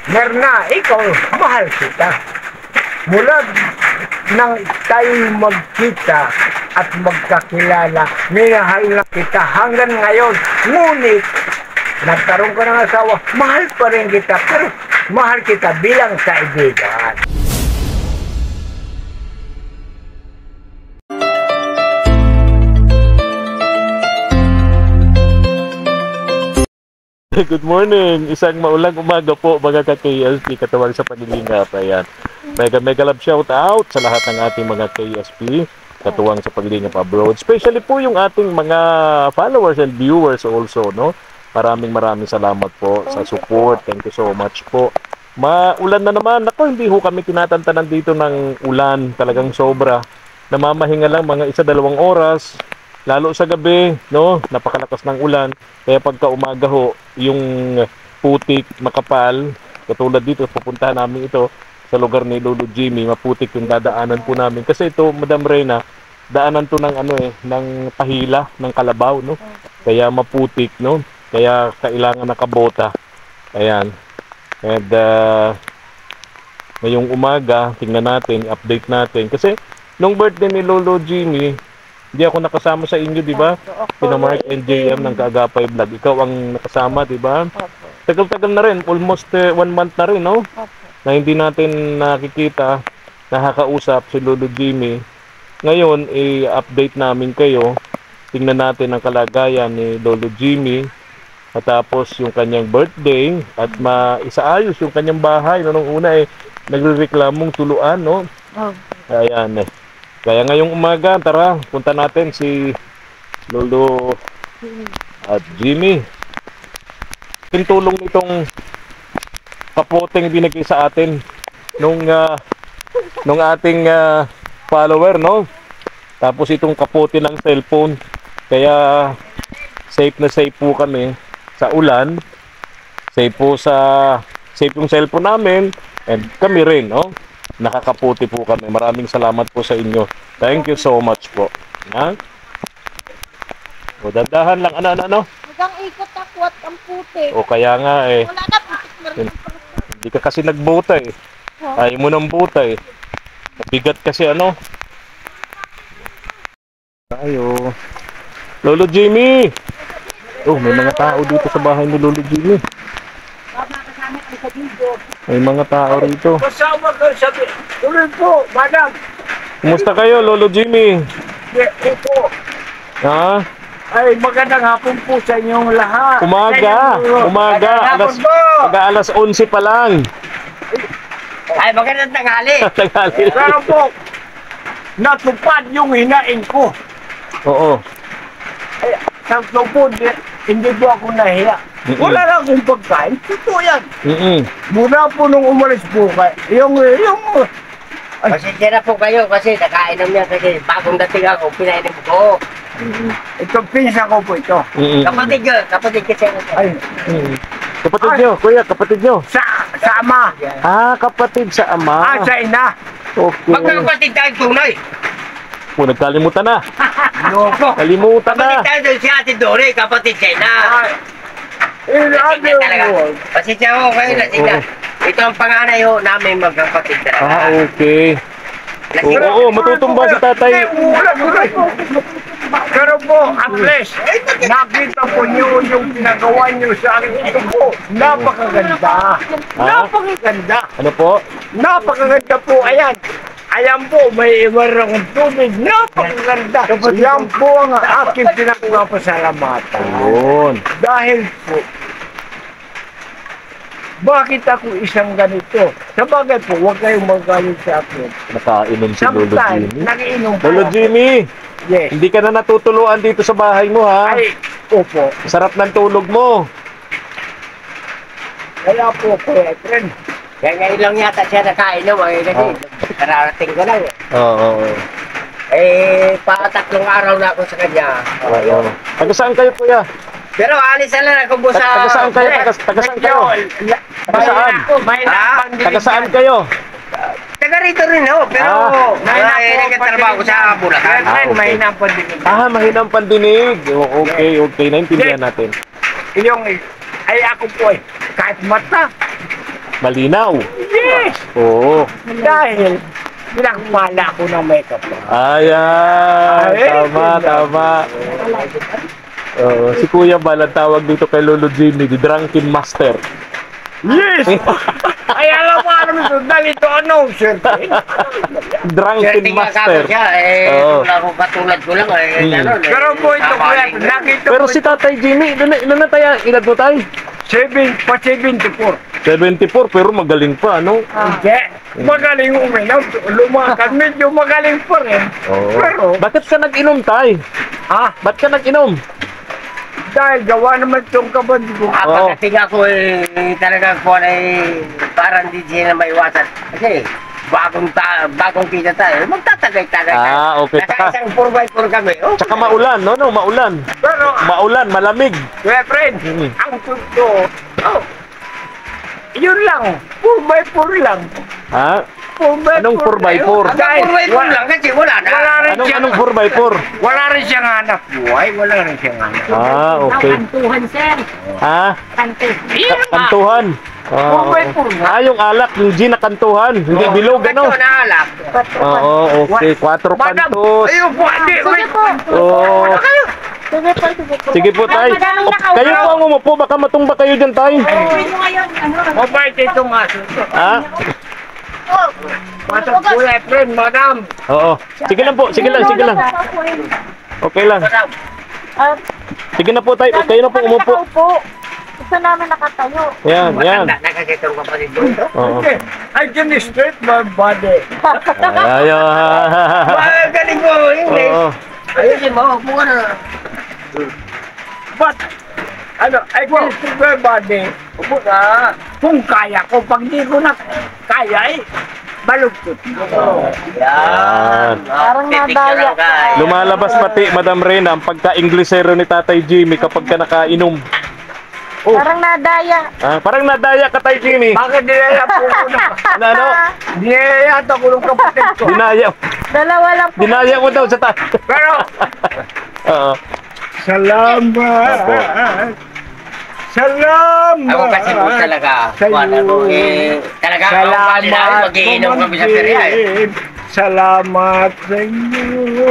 Merna, ikaw, mahal kita. Mula nang tayo magkita at magkakilala, minahal na kita hanggang ngayon. Ngunit, nagkaroon ka ng asawa, mahal pa rin kita, pero mahal kita bilang kaibigan. Good morning! Isang maulang umaga po mga ka-KSP katawag sa paglilingap. Ayan. Mega love shout out sa lahat ng ating mga KSP katuwang sa paglilingap abroad. Especially po yung ating mga followers and viewers also, no? Maraming salamat po sa support. Thank you so much po. Maulan na naman. Ako, hindi ho kami tinatantanan dito ng ulan. Talagang sobra. Namamahinga lang mga 1-2 oras. Lalo sa gabi, no? Napakalakas ng ulan. Kaya pagka umaga ho, yung putik, makapal, katulad dito, pupuntahan namin ito sa lugar ni Lolo Jimmy, maputik yung dadaanan po namin. Kasi ito, Madam Reyna, daanan to ng ng pahila, ng kalabaw, no? Kaya maputik, no? Kaya kailangan nakabota. Ayan. And ngayong umaga, tingnan natin, update natin. Kasi nung birthday ni Lolo Jimmy, hindi ako nakasama sa inyo, di ba? Kina Mark and JM ng Kaagapay Vlog. Ikaw ang nakasama, di ba? Tagal-tagal na rin. Almost 1 month na rin, no? Na hindi natin nakikita, nakakausap si Lolo Jimmy. Ngayon, i-update namin kayo. Tingnan natin ang kalagayan ni Lolo Jimmy. At tapos yung kanyang birthday. At maisaayos yung kanyang bahay. No? Nung una, nagre-reklamong tuluan, no? Ayan, Kaya ngayong umaga, tara, punta natin si Lolo at Jimmy. Pintulong nitong kapoteng binigay sa atin nung ating follower, no? Tapos itong kapote ng cellphone. Kaya safe na safe po kami sa ulan. Safe yung cellphone namin and kami rin, no? Nakakaputi po kami. Maraming salamat po sa inyo. Thank you so much po. Ha? O, dandahan lang. Ano? Hanggang ikot ako at ang puti. O, kaya nga Wala na, putik na rin. Hindi ka kasi nagbuta Ayaw mo ng buta Mabigat kasi Tayo. Lolo Jimmy! Oh, may mga tao dito sa bahay ni Lolo Jimmy. May mga tao rito. Kasama ka sabi. Tuloy po, madam. Kumusta kayo, Lolo Jimmy? Opo. Ha? Ay, magandang hapon po sa inyong lahat. Umaga. Alas 11 pa lang. Ay, magandang tanghali. Tanghali. Pero po, natupad yung hinaing ko. Oo. Ay, sa po, hindi po ako nahiya. Wala na akong pagkain. Totoo yan. Mula po nung umalis po kayo, Pasensya na po kayo kasi nakainom niya kasi bagong dating ako, pinainom ko. Ito, pinsa ko po ito. Kapatid kasi ako. Ay, Kapatid nyo, kuya, kapatid nyo. sa ama. Kapatid sa ama. Sa ina. Okay. Magkakapatid tayo tunay. Nagkalimutan na. Loko. Kalimutan na. Kapatid tayo doon si Ate Dore, kapatid siya na. Ano talaga. Pasensya ko kayo, lasing na. Ito ang panganay ho namin magkapatid talaga. Okay. Oo, matutumba si tatay. Pero po, at least, nakita po niyo yung pinagawa niyo sa akin. Ito po, napakaganda. Napakaganda. Ano po? Napakaganda po, ayan. Ayan po, may iwan akong tubig. Napakaganda. Yan po ang aking pinagpapasalamatan. Ayun. Dahil po, bakit ako isang ganito? Sabagay po, huwag kayong magalit sa akin. Nakainom si Lolo Sometimes, Jimmy. nagiinom po Lolo ako. Jimmy, Yes. hindi ka na natutuluan dito sa bahay mo, ha? Ay, opo. Sarap ng tulog mo. Kaya po, Kuya Efren. Kaya ngayon lang yata siya nakainom kasi kararating ko lang Oo. Pa-3 araw na ako sa kanya. Oo. Taga saan kayo, kuya? Pero alis na lang ako sa... Taga saan kayo? Taga saan kayo? Taga saan? Taga saan kayo? Taga rito rin pero nagtatrabaho ko sa Bulacan. Okay. Mahina po din. Mahinang pandinig. Okay. Naintindihan natin. Yung, ay ako po kahit mata, Malinaw. Yes! Oo. Dahil pinagmala ko ng makeup. Ayan. Ay, Tama, tama. Oo, si Kuya Bal ang tawag dito kay Lolo Jimmy, the Drunken Master. Yes! Ay, alam mo ano ito, dahil ito ano, siyempre. Drunken Swerte nga Master. kamo siya, Oo. wala akong katulad ko lang, ganun. Pero po ito, kuya, nakita Pero ko si Tatay Jimmy, ilan na tayo? Ilan mo tayo? 74. 74, pero magaling pa, ano? Hindi. Magaling uminom. Lumakas. Medyo magaling pa rin. Pero, Bakit ka nag-inom, Tay? Ba't ka nag-inom? dahil gawa naman itong kaband ko. Pagdating ako talagang ko parang di siya na maiwasan. Kasi bagong kita tayo, magtatagay-tagay tayo. Okay. Nasa isang 4x4 kami. Tsaka maulan, no? Maulan. Pero, Maulan, malamig. kuya friend, ang totoo, yun lang. 4x4 lang. Ha? 4x4 Anong 4x4? Dahil, 4x4 lang kasi wala na. wala rin siyang, Anong 4x4? wala rin siyang hanap buhay. Wala rin siyang hanap. Okay. Kantuhan, sir. Ha? Kante. Kantuhan. Yung alak, yung gin na kantuhan. Hindi bilog, ano? Ito na alak. Oo, okay. 4 kantos. Ayun po, hindi, Sige wait. po. Oo. Sige po, sige po. Sige po, Tay. Madaming nakaupo. Kayo po ang umupo, baka matumba kayo dyan, Tay. Gawin mo ngayon, ano? Mabait itong aso. Ha? Matang kuya friend, madam. Oo. Sige lang po, sige lang, sige lang. Okay lang. Sige na po, Tay. Kayo na po umupo. Gusto namin nakatayo. Yan, yan. Matanda na kasi itong kapatid ko ito. Oo. Okay, I can straight my body. Ayaw. Galing mo, English. Oo. Ayusin mo, mukha na. But, I can straight my body. Upo na. Kung kaya ko, pag di ko na kaya balugtot. Yan. Parang nadaya. Lumalabas pati, Madam Rena, ang pagka-Inglesero ni Tatay Jimmy kapag ka nakainom. Parang nadaya. Parang nadaya ka, Tay Jimmy. Bakit dinaya po ko na? Ano? Dinaya yata ko ng kapatid ko. Dinaya. Dalawa lang po. Dinaya mo daw sa tayo. Pero, Oo. salamat. Salamat. Ako kasi po talaga, Sa'yo. wala mo talaga ako bali namin mag-iinom kami sa perya Salamat sa inyo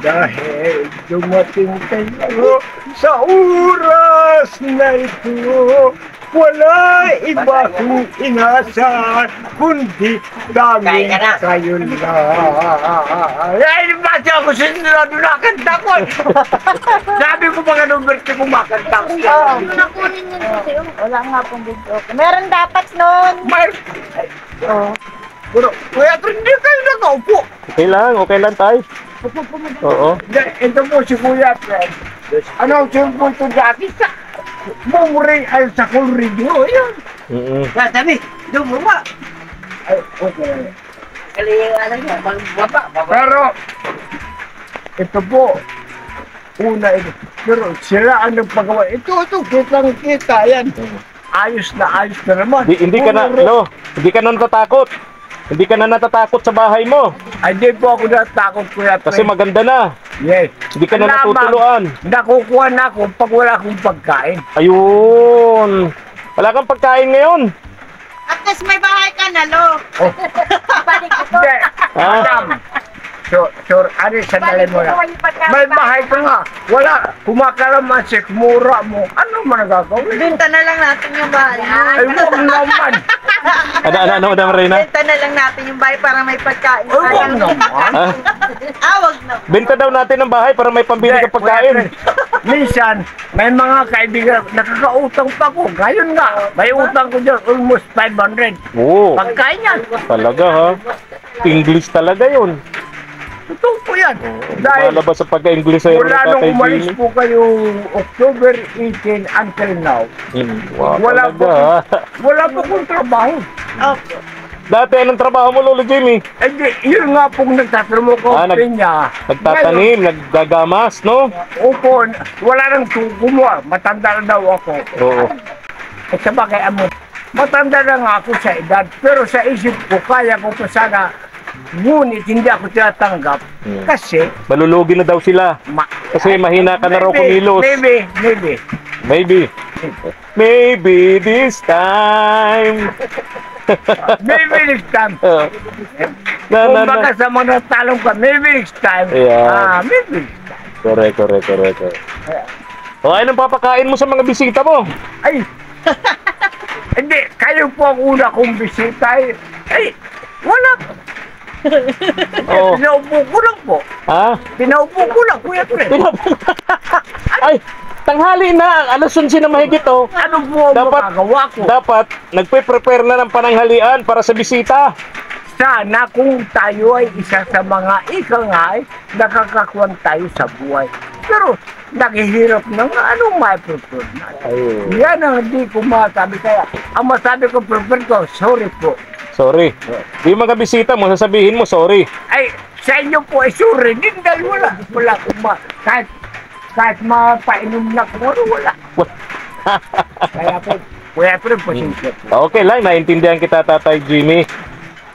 dahil dumating kayo sa oras na ito. Wala iba kong inaasahan kundi dami Kain ka na. kayo lang. Ay, basta ako sinunod na kanta ko. Sabi ko mga number ko kumakanta ko. Ano na kunin yun kasi? Wala nga pong video. Meron dapat nun. Oh. Pero, kuya, hindi kayo nakaupo. Okay lang, Tay. Oo. Ito po si Kuya Fred. Ano ang po ito dati sa Mumuring ay sa Cool Radio. Ayan. Sabi, doon mo ba? Ay, okay. Kaliyan niya, baba. Pero, ito po, una ito. Pero sila ang nagpagawa. Ito, kitang-kita. Yan. Ayos na naman. Hindi ka na, hindi ka na natatakot. Hindi ka na natatakot sa bahay mo. Ay, di po ako natakot, Kuya Fred. Kasi maganda na. Yes. Hindi ka na Lamang, natutuluan. Nakukuha na ako pag wala akong pagkain. Ayun. Wala kang pagkain ngayon. At least may bahay ka na, lo. Oh. Balik ito. Hindi. Madam. Sure, ano, sandali mo na. May bahay ka nga. Wala. Kumakalamansi, kumura mo. Ano man nagagawin? Benta na lang natin yung bahay. Ay, wag naman. Ano, Madam Reyna? Benta na lang natin yung bahay para may pagkain. Ay, wag naman. Wag na. Benta daw natin ng bahay para may pambili ka pagkain. Minsan, may mga kaibigan, nakakautang pa ko. Ngayon nga, may utang ko dyan, almost 500. Oo. Pagkain yan. Talaga, ha? English talaga yun. Totoo po yan. Dahil Lumalabas sa pagka-Inglesero ni mula nung Tatay umalis Jimmy. po kayo October 18 until now, Wow, wala talaga, ha? wala po kong trabaho. Dati, anong trabaho mo, Lolo Jimmy? Eh, yun nga pong nagtatramo ko niya. Nagtatanim, naggagamas, no? Opo, wala nang gumawa. Matanda na daw ako. Oo. At sa bagay, matanda na nga ako sa edad. Pero sa isip ko, kaya ko pa sana. Ngunit hindi ako tinatanggap. Kasi, Malulugi na daw sila. Kasi mahina ka na raw kumilos. Maybe. Maybe. Maybe this time. Maybe next time. Na. Kumbaga sa mga talong ka, maybe next time. Yeah. Maybe next time. Correct. O, anong papakain mo sa mga bisita mo? Ay, hindi, kayo po ang una kong bisita. Ay, wala. Oo. Pinaupo ko lang po. Ha? Pinaupo ko lang, Kuya Fred. Ay, tanghali na. Alas 11 na mahigit, oh. Ano po ang magagawa ko? Dapat, nagpe-prepare na ng pananghalian para sa bisita. Sana kung tayo ay isa sa mga ikangay, nakakakuan tayo sa buhay. Pero, naghihirap ng anong mai-prepare natin. Ayun. Yan ang hindi ko masabi. Kaya, ang masabi ko, prepare ko, sorry po. Sorry. Yung mga bisita mo, sasabihin mo, sorry. Ay, sa inyo po ay sorry din dahil wala akong kahit mapainom na ko, wala. Kaya po, pasensya po. Okay lang, naintindihan kita, Tatay Jimmy.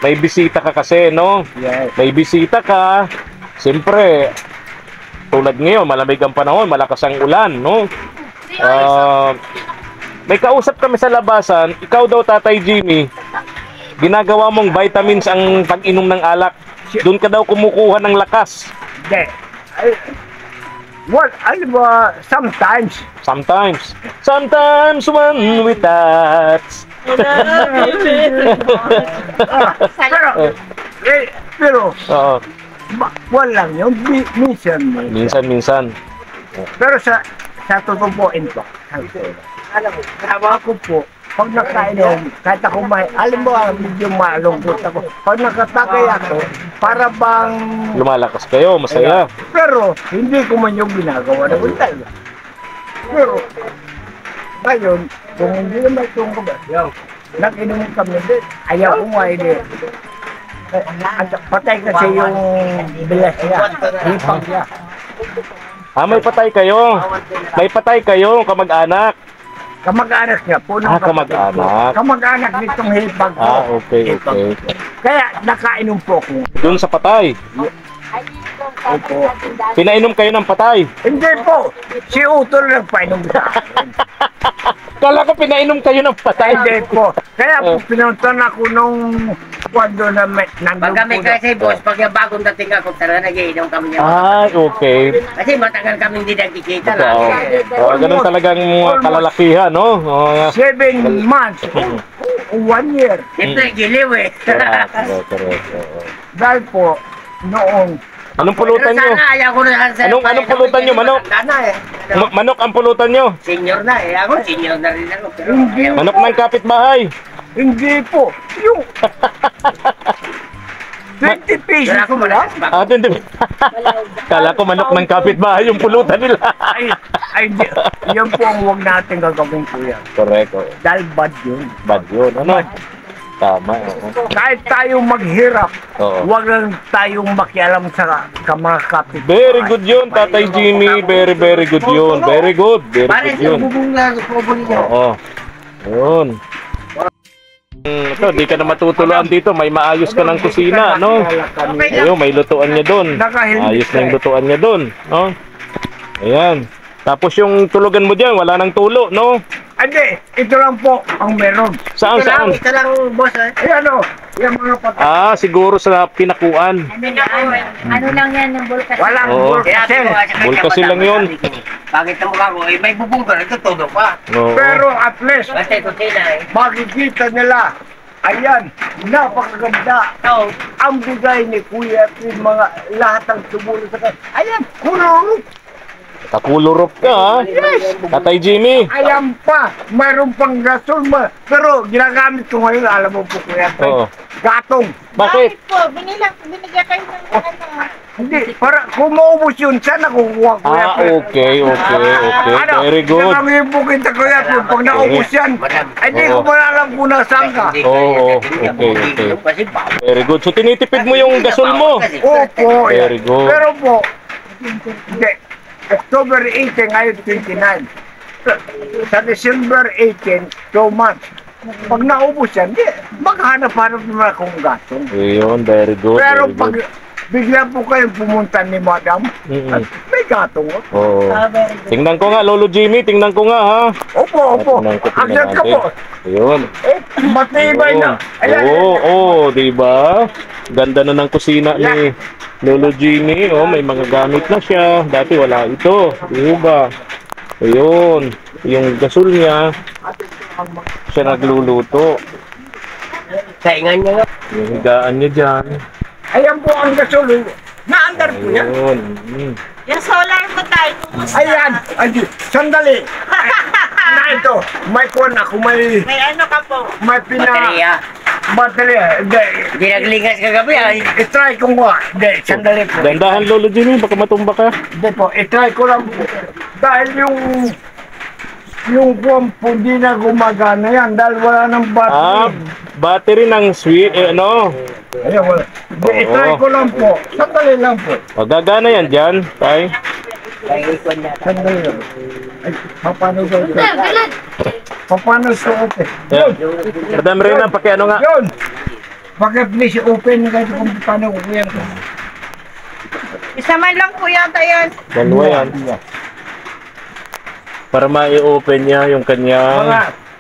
May bisita ka kasi, no? Yes. May bisita ka. Siyempre, tulad ngayon, malamig ang panahon, malakas ang ulan, no? May kausap kami sa labasan, ikaw daw, Tatay Jimmy, ginagawa mong vitamins ang pag-inom ng alak. Doon ka daw kumukuha ng lakas. Hindi. Sometimes. Sometimes when we touch. Pero, Oo. wala yun. Minsan. Pero sa tutubuin po, ako po, pag nakainom, kahit ako alam mo, medyo malungkot ako. Pag nakatagay ako, para bang... Lumalakas kayo, masaya. Pero, hindi ko man yung ginagawa na talaga. Pero, ngayon, kung hindi naman itong kabayaw, nag-inom kami din, ayaw ko nga hindi. Patay kasi yung bilas niya, hipag niya. May patay kayo. May patay kayo, kamag-anak. Kamag-anak niya po. Kamag-anak. Kamag-anak nitong hipag ko. Okay. Kaya nakainom po ako. Doon sa patay. Opo. Pinainom kayo ng patay. Hindi po. Si Utol nagpainom sa akin. Kala ko pinainom kayo ng patay. Hindi po. Kaya po pinuntan ako nung kwando na nandun Pag kami po. kasi boss, pag yung bagong dating ako, talaga nagiinom kami niya. Okay. Kasi matagal kami hindi nagkikita Oo. lagi. Ganun talagang mga kalalakihan, no? 7 months. 1 year. Siyempre, giliw eh. Correct. Dahil po, noong Anong pulutan nyo? Sana, ayaw ko na sa... Anong pulutan nyo, manok? Matanda na eh. Manok ang pulutan nyo? Senior na eh. Ako, senior na rin ako. Pero Hindi. Manok ng kapitbahay? Hindi po. Yung 20 pesos ako lang. malakas. Hindi. Kala ko manok ng kapitbahay yung pulutan nila. Yan po ang huwag natin gagawin, kuya. Correct. Dahil bad yun. Bad yun. Ano? Tama. Oo. Kahit tayo maghirap, Oo. huwag lang tayong makialam sa mga kapit. Very good yun, Tatay Jimmy. Very good yun. Very good. Very Parang good yun. sa bubong na kubo ninyo. Oo. Yun. Ito, di ka na matutuluan dito. May maayos ka ng kusina, no? Ayun, may lutuan niya doon. Ayos na yung lutuan niya doon, no? Ayan. Tapos yung tulugan mo dyan, wala nang tulo, no? Hindi, ito lang po ang meron. Saan? Ito lang, boss eh. Ayan o, yung mga patay. Siguro sa pinakuan. Ano lang yan yung bulkas? Walang Oo. bulkasil. Bulkasil lang yun. Bakit na mukha ko? Eh, may bubong ka. Nagtutulog pa. Oo. Pero at least, Basta ito sila eh. makikita nila. Ayan, napakaganda. Oo. Ang bigay ni Kuya at yung mga lahat ng tumulong sa kanya. Ayan, kulong. Kakulurop ka, ha? Tatay Jimmy. Ayan pa, mayroon pang gasol. Pero ginagamit ko ngayon, alam mo po Kuya. Oo. Gatong. Bakit? po? Binigyan kayo ng ano. Hindi, para kung maubos yun, sana kukuha Kuya. Okay. Very good. Nangangihin po kita Kuya, pag naubos yan. Hindi ko pa alam kung nasaan ka. Oo, okay. Kasi bawal. Very good. So, tinitipid mo yung gasol mo. Opo. Very good. Pero po, hindi. October 18, ngayon 29. Sa December 18, 2 months. Pag naubos yan, maghanap-hanap naman akong gasong. Ayun, very good. Pero very pag good. bigla po kayong pumunta ni Madam. Mm-mm. At may gatong. Oo. Very good. Tingnan ko nga, Lolo Jimmy, tingnan ko nga ha. Opo, opo. Tingnan ko, tingnan Agad ka natin. po. Ayun. Eh, matibay na. Ayan. Oo, di ba? Ganda na ng kusina ni Lolo Jimmy. Oh, may mga gamit na siya. Dati wala ito. Di ba? Ayun. Yung gasol niya, siya nagluluto. Saingan niya nga. Yung higaan niya dyan. Ayan po ang gasol. Naandar po yan. Ayun. Mm. Yung solar mo tayo, kumusta? Ayan. Ay, sandali. Na ito. May kuwan ako. May May ka po? Baterya. Baterya. Hindi naglingas kagabi ah. I-try ko nga. Hindi, sandali po. Dandahan, Lolo Jimmy, baka matumba ka. Hindi po, i-try ko lang po. Dahil yung kuwan po di na gumagana yan. Dahil wala ng Ah, battery. battery ng switch, ano? Ayan, wala. Hindi, i-try Oo. ko lang po. Sandali lang po. O, gagana yan dyan, tay. Sandali lang. Ay, paano ba ito? Paano suot eh? Yeah. Madam Reyna, ano nga? Yun! Bakit please open kahit kung paano ko yan. Isa man lang po yata yan. Dalawa yan. Para ma-i-open niya yung Mga, kanyang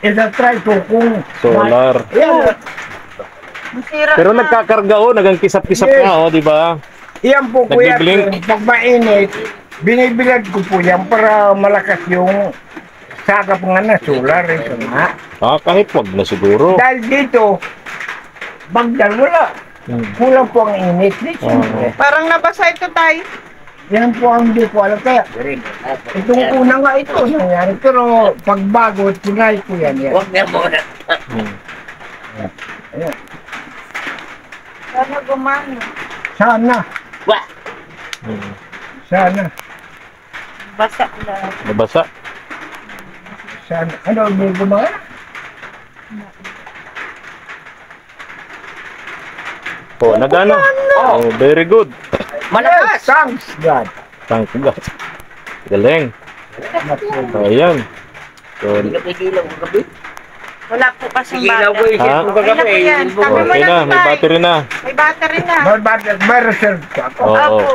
ita-try ko kung... solar. Yan, Masira Pero na. nagkakarga o, nagang kisap-kisap Yes. nga o, di ba? yan po kuya, Nagbiblink. pag mainit, binibilad ko po yan para malakas yung sakap nga na solar. Ito nga. Ah, kahit wag na siguro. Dahil dito, bagdal wala. Hmm. Kulang po ang init. Oo. Parang nabasa ito tayo. Yan po ang hindi ko alam. Kaya, itong una nga ito nangyari. Pero pagbago, tinay ko yan. Huwag na muna. Hmm. Ayan. Sana gumano. Sana, Wah! Hmm. sana, Basa lang. Nabasa. sana. Ano, may gumana? O, nagano. Oh, very good. Malakas! Thanks, God. Thank God. Galing. Ayan. So, Hindi ka pigilan ko gabi. Wala po kasing Pigilan ko battery. yung cellphone ko Okay na po gabi. yan. Cellphone ko. Sabi mo okay na, may tay. battery na. May battery na. May reserve ka ako. Oo. Opo.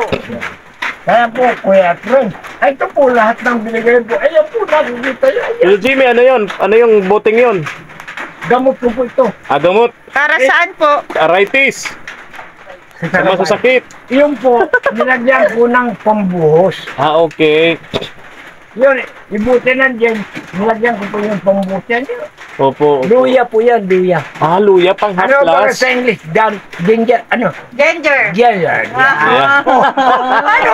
Kaya po, Kuya Trent, ay ito po lahat ng binigay po. Ayan po, nakikita yun. Ayan. Lolo Jimmy, ano yun? Ano yung boteng yun? Gamot ko po ito. Agamot. Para saan po? Arthritis. Sa masasakit. Yung po, nilagyan ko ng pambuhos. Ah, okay. Yun, ibuti nandiyan. Nilagyan ko po yung pambuhos yan. Opo. opo. Luya po yan, luya. Ah, luya pang half Ano ba glass. sa English? Ginger, ano? Ginger. Ginger. Ah. Ano?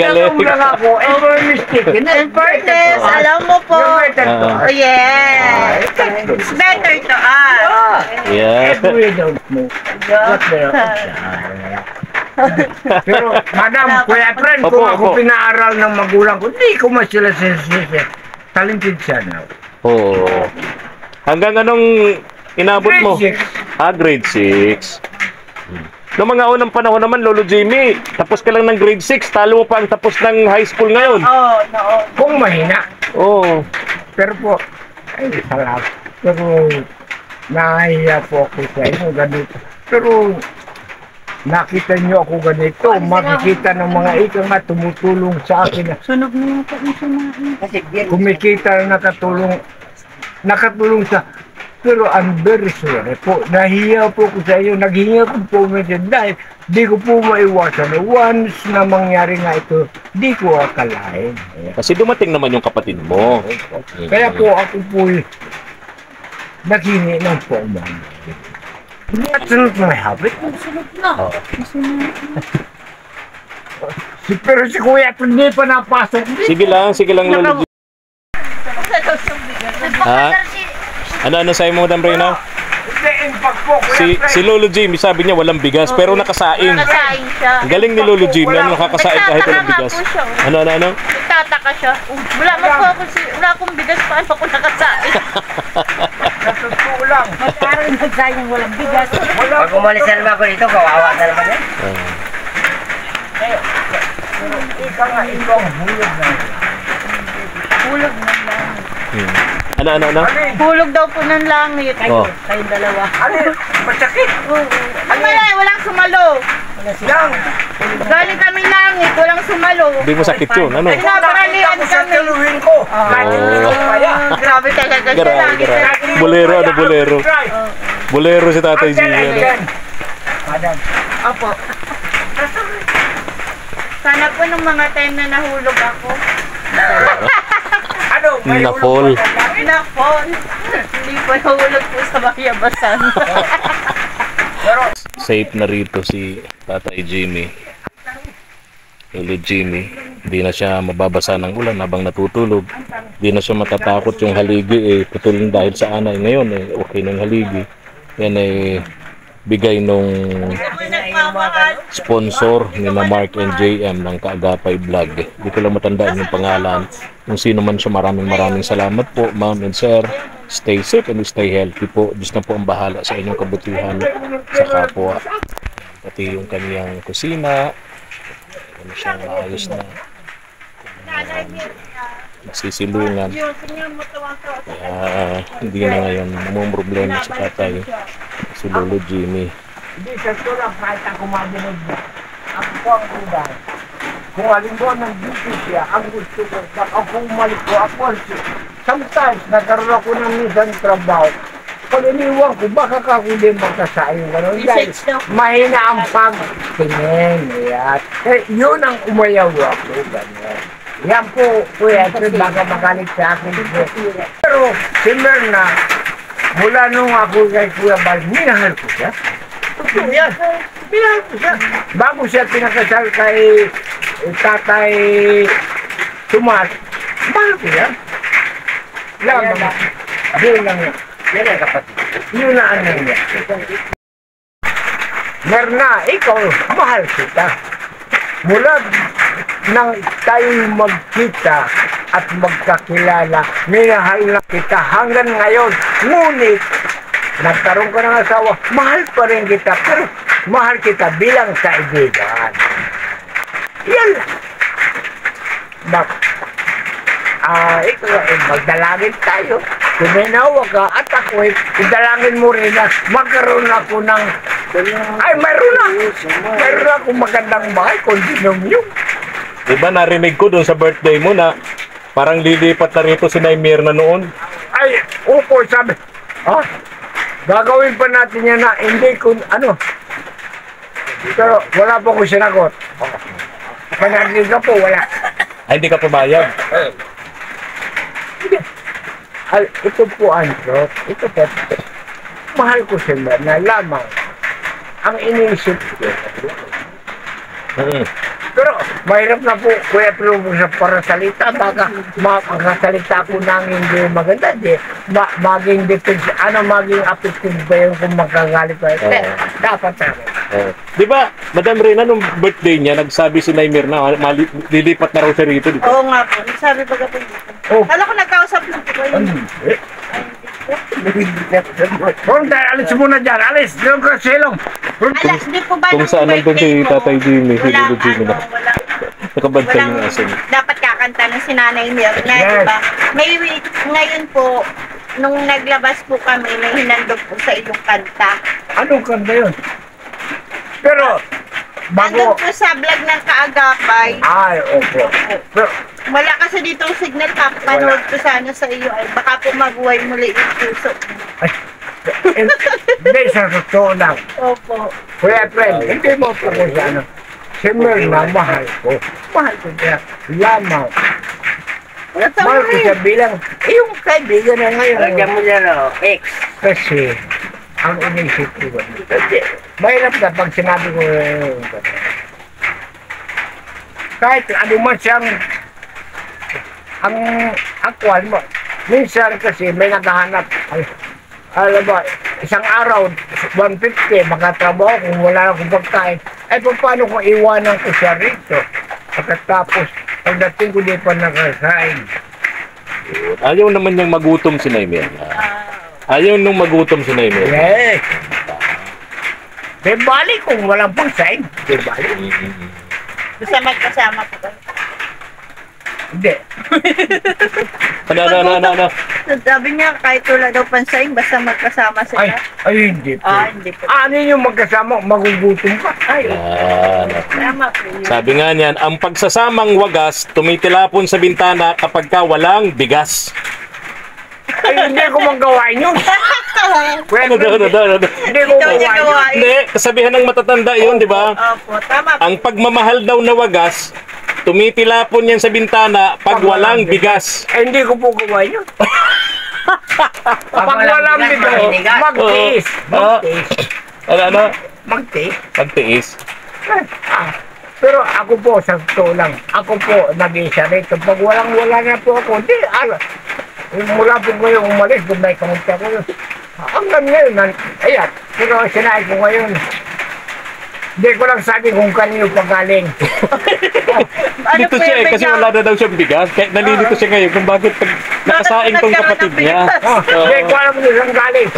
Galing. Pinagtanong lang ako. Ever mistake. In fairness, alam mo po. Yung better to. Ah. Oh, yes. It's better to us. Yeah. Every don't know. What the... Pero, madam, Kuya Trent, Opo, kung ako opo. pinaaral ng magulang ko, hindi ko masila sisisi. Talented siya na. Oo. Hanggang anong inabot mo? Grade 6. Ah, grade 6. Noong mga unang panahon naman, Lolo Jimmy, tapos ka lang ng grade 6, talo mo pa ang tapos ng high school ngayon. Oh, no. Kung mahina. Oo. Pero po, ay, salamat. Pero, nahiya po ako sa inyo ganito. Pero, nakita niyo ako ganito, makikita ng mga ika nga tumutulong sa akin na Sunog na yung sumain. Kasi yan. kumikita na nakatulong sa, pero I'm very sorry po, nahiya po ko sa iyo, naghinga ko po minsan dahil di ko po maiwasan. Once na mangyari nga ito, di ko akalain. Kasi dumating naman yung kapatid mo. Kaya po ako po naghingi ng po man. That's not my habit. Pero si Kuya ito hindi pa napasok. Sige lang, Lolo Jimmy. Ha? Ano sa'yo mo, Madam Reyna? Hindi, impact po. Si Lolo Jimmy, sabi niya walang bigas, pero nakasaing. Nakasain siya. Ang galing ni Lolo Jimmy, ano nakakasaing kahit walang bigas. Ano? Nagtataka siya. Wala mo po ako, wala akong bigas, paano ako nakasain? Natutuwa lang. Parang nagsayang walang bigas. Wala Pag umalis na naman ako dito, kawawa na naman yan. Ika nga, ikaw ang hulog na. Hulog ng langit. Ano? Alin? Hulog daw po ng langit. Oh. Kayong dalawa. Alin? Masakit. Wala walang sumalo. Lang. Galing kami langit, walang sumalo. Hindi mo sakit yun, ano? Ay, naparalian Ako sa kami. tiluhin ko. Kahit hindi ko kaya. Grabe talaga siya Grabe, langit. grabe. Bolero, ano, bolero? Bolero si Tatay Jimmy, ano? Madam. Opo. Sana po nung mga time na nahulog ako. Ano? may Na-fall. ulong pa ba? Na-fall. Hindi po nahulog po sa Bayabasan. Pero, Safe na rito si Tatay Jimmy. Lolo Jimmy. Hindi na siya mababasa ng ulan habang natutulog. Hindi na siya matatakot yung haligi putulin dahil sa anay. Ngayon okay na yung haligi. Yan bigay nung Nagmamahal. sponsor ni na Mark and JM ng Kaagapay Vlog. Hindi ko lang matandaan yung pangalan. Kung sino man siya, maraming salamat po, ma'am and sir. Stay safe and stay healthy po. Diyos na po ang bahala sa inyong kabutihan sa kapwa. Pati yung kaniyang kusina. Ano siyang maayos na nasisilungan. Kaya hindi na ngayon problema si tatay, si Lolo Jimmy. hindi sa tulad kahit ako madinig na. Ako po ang ulan. Kung halimbawa ng duty siya, ang gusto ko, baka kung umalik ko, ako sometimes nagkaroon ako ng minsan trabaho. Pag iniwan ko, baka ka ako din magkasayang gano'n. Dahil mahina ang pagtingin. Yan. Yun ang umayaw ako. Gano'n. Yan po, kuya, ito baka magalit sa akin. Pero si Merna, mula nung ako kay Kuya Bal, minahal ko siya. Yan. Minahal ko siya. Bago siya pinakasal kay Tatay Tomas, mahal ko siya. Lang naman. Yun lang yan. Yan ang kapatid. Yun na ano niya. Merna, ikaw, mahal kita. Mula nang tayo magkita at magkakilala, minahal na kita hanggang ngayon. Ngunit, nagkaroon ka ng asawa, mahal pa rin kita, pero mahal kita bilang kaibigan. Yan lang. Ikaw, magdalangin tayo. Kung may nawa ka at ako, idalangin mo rin na magkaroon ako ng mayroon akong magandang bahay, kondominium. Diba narinig ko dun sa birthday mo na parang lilipat na rito si Naimir na noon? Ay, upo, sabi, gagawin pa natin yan na hindi kung ano. Pero wala pa ko sinagot. Panagin ka po, wala. Ay, hindi ka pumayag. Ito po, Andro, ito po, mahal ko sila na lamang ang iniisip ko. Pero mahirap na po, Kuya Pero sa parasalita, baka makasalita ko nang hindi maganda, maging defense, maging affected ba yung kung magkagalit pa. Dapat sa akin. Di ba, Madam Reyna, nung birthday niya, nagsabi si Naimir na lilipat na raw siya rito, di ba? Oo nga po, sabi ba gabi dito? Oh. Kala ko nagkausap lang po kayo. Alis muna dyan, alis! Doon ka silong! Ala, hindi po ba Kung nung saan nandun birthday si mo, Tatay Jimmy, si walang Lolo Jimmy na. Nakabantay walang yung asin. dapat kakanta ng sinanay niya. Na, Yes. diba? Ngayon po, nung naglabas po kami, may hinandog po sa iyong kanta. Anong kanta yun? Pero, Nandun bago... po sa vlog ng Kaagapay. Ay, opo. Pero, Wala kasi dito signal, papanood ko sana sa iyo. Ay, baka po mabuhay muli yung puso. hindi, sa totoo lang. Opo. Kuya friend, hindi mo po ko sa ano. Si Merna, mahal ko. Mahal ko siya. Lamang. Mahal ko siya bilang, yung kaibigan na ngayon. Lagyan mo dyan, X. Kasi, ang inisip ko, mahirap na pag sinabi ko, kahit ano man siyang, ang akwal mo, minsan kasi may naghahanap, alam ba, isang araw, 150, makatrabaho kung wala akong pagkain, ay paano kung iwanan ko siya rito? Pagkatapos, pagdating ko di pa nakasain. Ayaw naman niyang magutom si Naimir. Ayaw nung magutom si Naimir. Yes! Di bali kung walang pagsain. Di bali. Basta magkasama po kayo. Hindi. Ano? Sabi niya, kahit wala daw pansaing, basta magkasama Ay, sila. hindi po. Hindi po. Ano yung magkasama, magugutom ka? Ay, Yan. tama po yun. Sabi nga niyan, ang pagsasamang wagas tumitilapon sa bintana kapag ka walang bigas. Ay, hindi ko magawain yun. Ano daw? Hindi ko Ikaw niya magawain yun. gawain. Hindi, kasabihan ng matatanda yun, di ba? Opo, tama po. Ang pagmamahal daw na wagas, tumitilapon yan sa bintana pag walang bigas. Ay, hindi ko po gawain yun. Pag walang bito, magtiis. Magtiis. Ano? Magtiis. Pagtiis. Pero ako po, sa totoo lang, ako po nag-isa rito. Pag wala na po ako, hindi, mula po ngayon umalis, doon na ikamunta ko yun. Hanggang ngayon, ayan, pero sinabi ko ngayon, hindi ko lang sabi kung kanino pagaling. Dito siya eh, kasi wala na daw siyang bigas. Kaya nalilito siya ngayon kung bakit pag nakasaing tong kapatid niya. Hindi ko alam kung saan galing.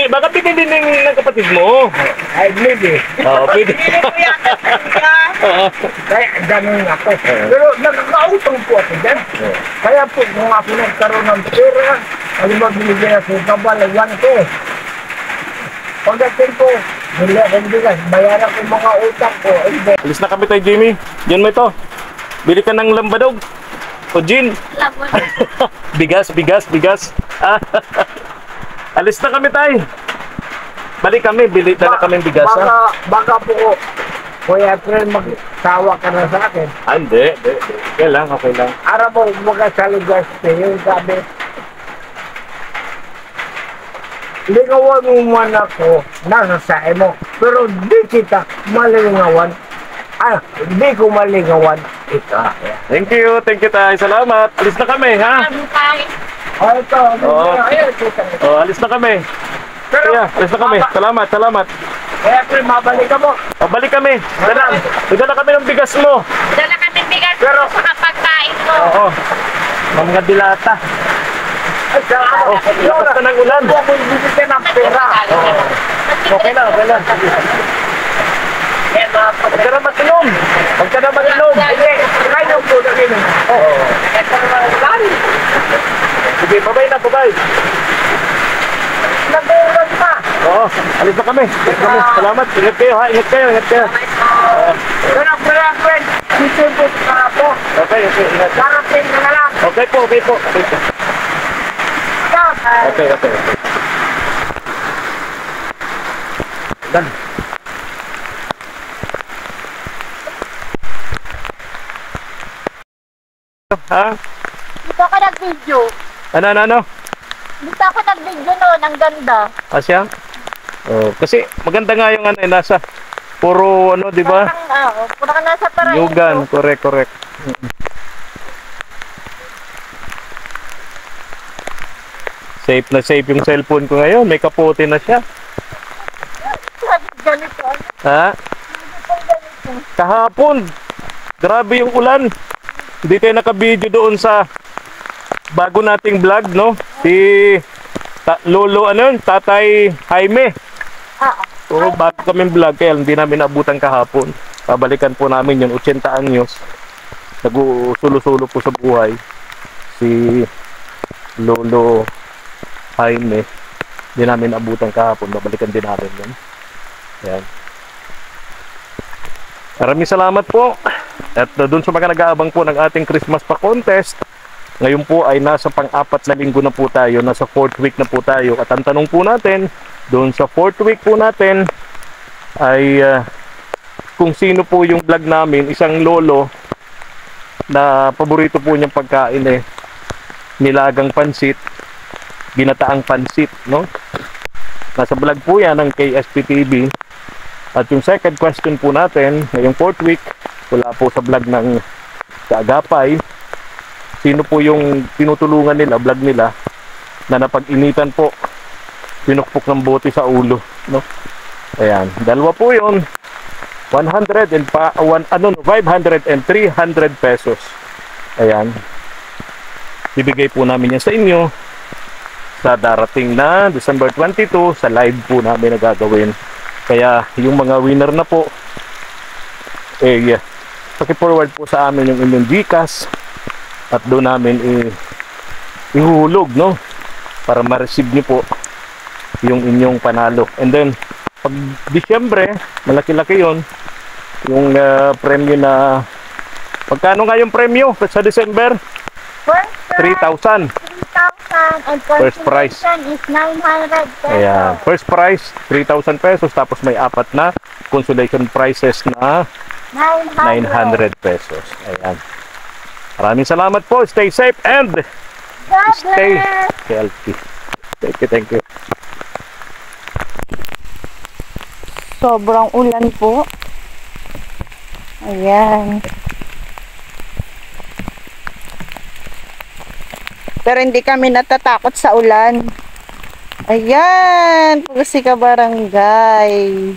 Baka pinili ng kapatid mo. Ay, maybe. Oo, pwede. Hindi ko yata siya. Kaya ganun ako. Pero nakakautang po ako dyan. Kaya po, kung ako nagkaroon ng pera, alam mo, binigyan ako ng kabalawan ko. Pagdating ko, hindi ka, bayaran ko mga utang ko. Hindi. Alis na kami tayo, Jimmy. Diyan mo ito. Bili ka ng lambadog. O gin. Bigas. Alis na kami tayo. Balik kami, bili na kami bigas. Baka po, Kuya Fred, magsawa ka na sa akin. Hindi. Okay lang. Ara mo, magkasaligas kayo, sabi. Lingawan mo man ako, nasa sae mo. Pero di kita malingawan. Di ko malingawan ika. Thank you tayo. Salamat. Alis na kami, ha? Ito, Oo. ayun, kita. Alis na kami. Pero, Kaya, alis na kami. Salamat. Kaya Fred, mabalik ka mo. Balik kami. Dala kami ng bigas mo. Dala kami bigas Pero- sa kapagkain mo. Oo. Mga dilata. Ay, salamat. Lakas na ng ulan. Hindi ako bibigyan ng pera. Okay lang. Huwag ka na matinom. Hindi, kayo po na ganun. Oo. Sige, babay. Nagulat pa. Oo, alis na kami. Salamat. Ingat kayo, ha? Ingat kayo. Pero Fred, sisipot ka na po. Okay, ingat. Darating ka na lang. Okay po. Okay. Dan. Ha? Dito ako nag-video. Ano? Dito ako nag-video noon, ang ganda. Asya? Oh, kasi maganda nga yung nasa puro di ba? Pura ka nasa paraiso. Yugan, correct. Safe na safe yung cellphone ko ngayon. May kapote na siya. Ganito. Ha? Kahapon. Grabe yung ulan. Hindi tayo naka-video doon sa bago nating vlog, no? Si Lolo, Tatay Jaime. Oo, bago kaming vlog, kaya hindi namin naabutan kahapon. Pabalikan po namin yun, 80 anyos. Nag-usulo-sulo po sa buhay. Si Lolo Jaime. Hindi namin naabutan kahapon, babalikan din namin yun. Yan. Maraming salamat po. At doon sa mga nag-aabang po ng ating Christmas pa contest, ngayon po ay nasa pang-apat na linggo na po tayo, nasa 4th week na po tayo. At ang tanong po natin, doon sa 4th week po natin, ay kung sino po yung vlog namin, isang lolo na paborito po niyang pagkain nilagang pansit, ginataang pansit, no? Nasa vlog po yan ng KSP-TV. At yung second question po natin, ngayong 4th week, wala po sa vlog ng Kaagapay, sino po yung tinutulungan nila, vlog nila, na napag-initan po, pinukpok ng bote sa ulo, no? Ayan, dalawa po yun, 500 and 300 pesos. Ayan, bibigay po namin yan sa inyo sa darating na December 22 sa live po namin na gagawin. Kaya yung mga winner na po, paki-forward po sa amin yung inyong Gcash at doon namin ihuhulog, no? Para ma-receive niyo po yung inyong panalo. And then, pag Disyembre, malaki-laki yon yung premyo na... Magkano nga yung premyo sa December? First prize, 3,000. 3,000 and First prize. consolation is 900 pesos. Ayan. First prize, 3,000 pesos. Tapos may apat na consolation prizes na 900 pesos. Ayan. Maraming salamat po. Stay safe and God stay bless. healthy. Thank you. Sobrang ulan po. Ayan. Pero hindi kami natatakot sa ulan. Ayan, Pusi ka Barangay.